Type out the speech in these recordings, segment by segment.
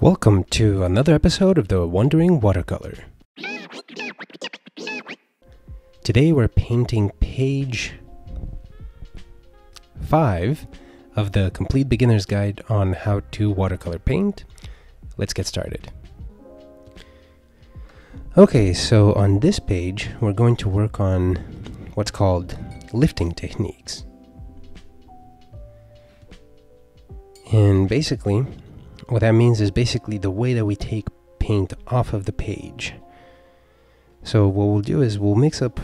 Welcome to another episode of the Wondering Watercolor. Today we're painting page 5 of the Complete Beginner's Guide on how to watercolor paint. Let's get started. Okay, so on this page we're going to work on what's called lifting techniques. And basically, what that means is basically the way that we take paint off of the page. So what we'll do is we'll mix up,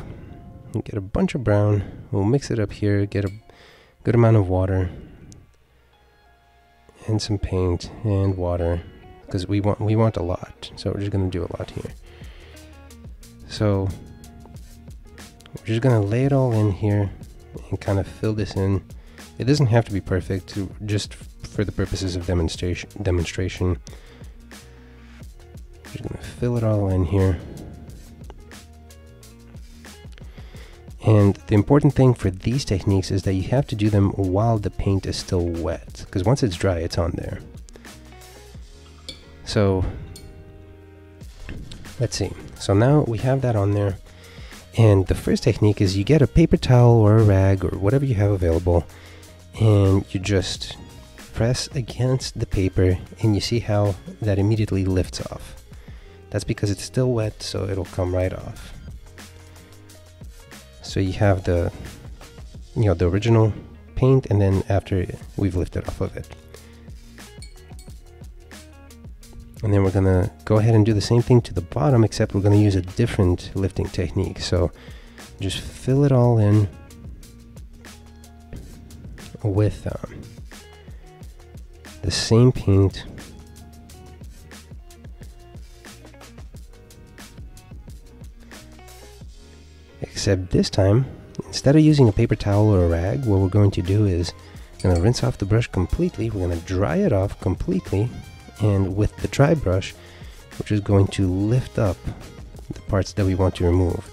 get a bunch of brown, we'll mix it up here, get a good amount of water, and some paint and water, because we want a lot. So we're just going to do a lot here. So we're just going to lay it all in here and kind of fill this in. It doesn't have to be perfect, just for the purposes of demonstration. Just going to fill it all in here. And the important thing for these techniques is that you have to do them while the paint is still wet, because once it's dry, it's on there. So let's see. So now we have that on there. And the first technique is you get a paper towel or a rag or whatever you have available, and you just press against the paper, and you see how that immediately lifts off. That's because it's still wet, so it'll come right off. So you have the original paint, and then after we've lifted off of it. And then we're gonna go ahead and do the same thing to the bottom, except we're gonna use a different lifting technique. So just fill it all in with the same paint. Except this time, instead of using a paper towel or a rag, what we're going to do is going to rinse off the brush completely. We're going to dry it off completely, and with the dry brush, we're just going to lift up the parts that we want to remove.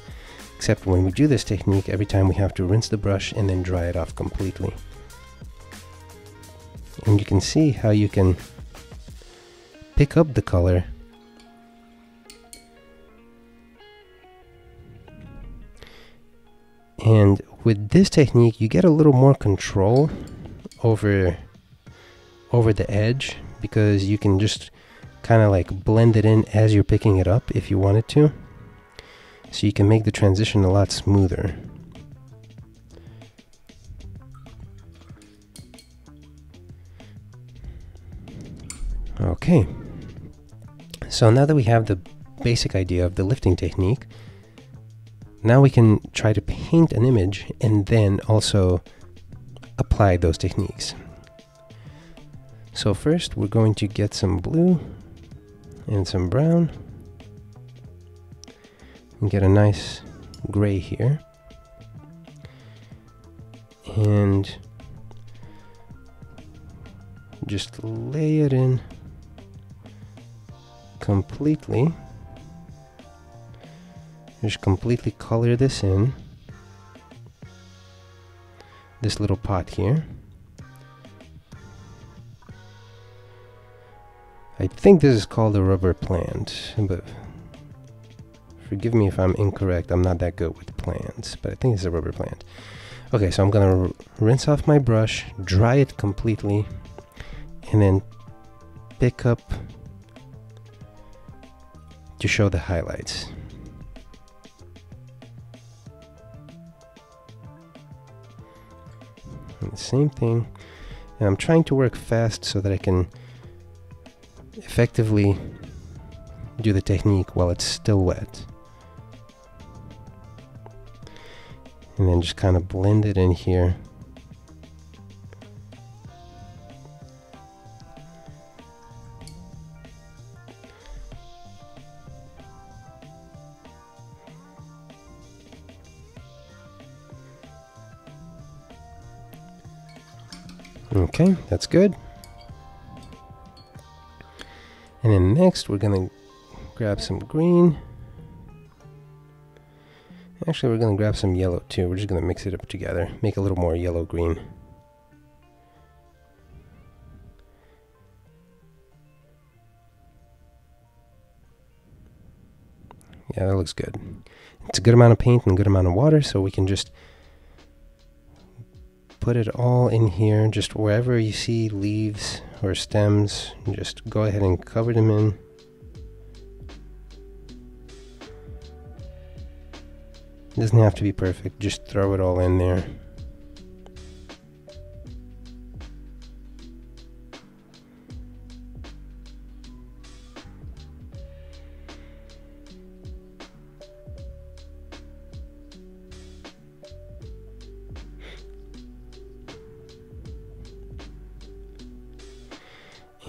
Except when we do this technique, every time we have to rinse the brush and then dry it off completely. And you can see how you can pick up the color and with this technique you get a little more control over the edge, because you can just kind of like blend it in as you're picking it up if you wanted to, so you can make the transition a lot smoother. Okay, so now that we have the basic idea of the lifting technique, now we can try to paint an image and then also apply those techniques. So first we're going to get some blue and some brown and get a nice gray here, and just lay it in completely. Just completely color this in, this little pot here. I think this is called a rubber plant, but forgive me if I'm incorrect. I'm not that good with plants, but I think it's a rubber plant. Okay, so I'm gonna rinse off my brush, dry it completely, and then pick up to show the highlights. And the same thing, and I'm trying to work fast so that I can effectively do the technique while it's still wet. And then just kind of blend it in here. Okay, that's good. And then next we're gonna grab some green. Actually, we're gonna grab some yellow too. We're just gonna mix it up together, make a little more yellow-green. Yeah, that looks good. It's a good amount of paint and a good amount of water, so we can just put it all in here. Just wherever you see leaves or stems, just go ahead and cover them in. It doesn't have to be perfect, just throw it all in there.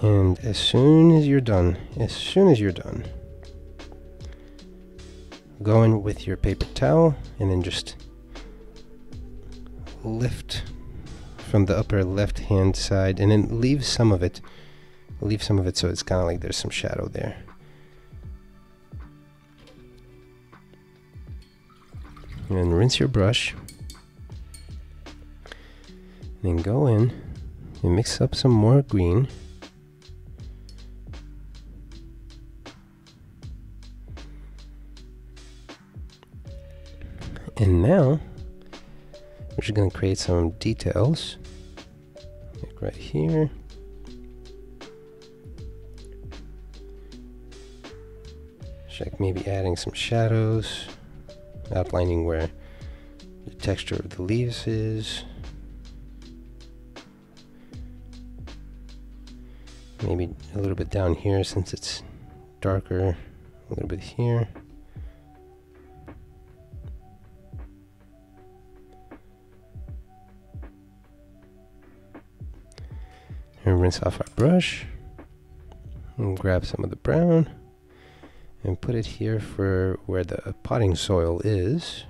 And as soon as you're done, go in with your paper towel and then just lift from the upper left hand side and then leave some of it so it's kind of like there's some shadow there. And then rinse your brush. And then go in and mix up some more green. And now we're just going to create some details, like right here. Check maybe adding some shadows, outlining where the texture of the leaves is. Maybe a little bit down here since it's darker, a little bit here. And rinse off our brush and grab some of the brown and put it here for where the potting soil is.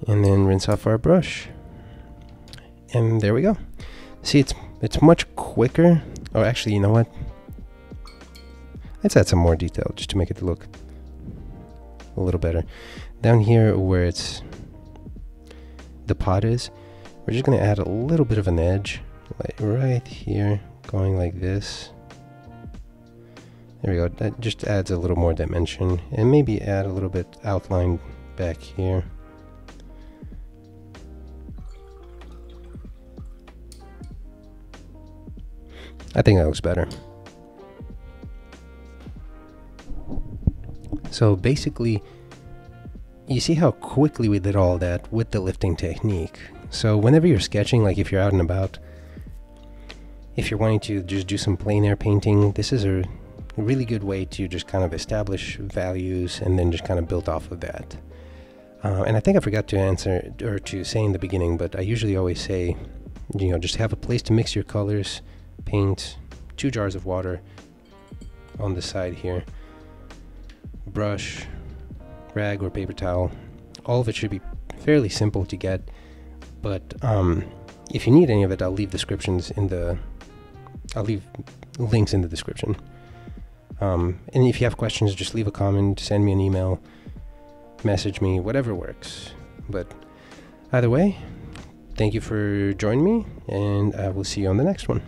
And then rinse off our brush. And there we go. See, it's much quicker. Oh, actually, you know what? Let's add some more detail just to make it look a little better. Down here where it's the pot is, we're just going to add a little bit of an edge, like right here, going like this. There we go. That just adds a little more dimension, and maybe add a little bit outline back here. I think that looks better. So basically, you see how quickly we did all that with the lifting technique. So whenever you're sketching, like if you're out and about, if you're wanting to just do some plein air painting, this is a really good way to just kind of establish values and then just kind of build off of that. And I think I forgot to answer or to say in the beginning, but I usually always say, you know, just have a place to mix your colors, paint, 2 jars of water on the side here, brush, rag or paper towel. All of it should be fairly simple to get, but if you need any of it, I'll leave links in the description. And if you have questions, just leave a comment, send me an email, message me, whatever works. But either way, thank you for joining me, and I will see you on the next one.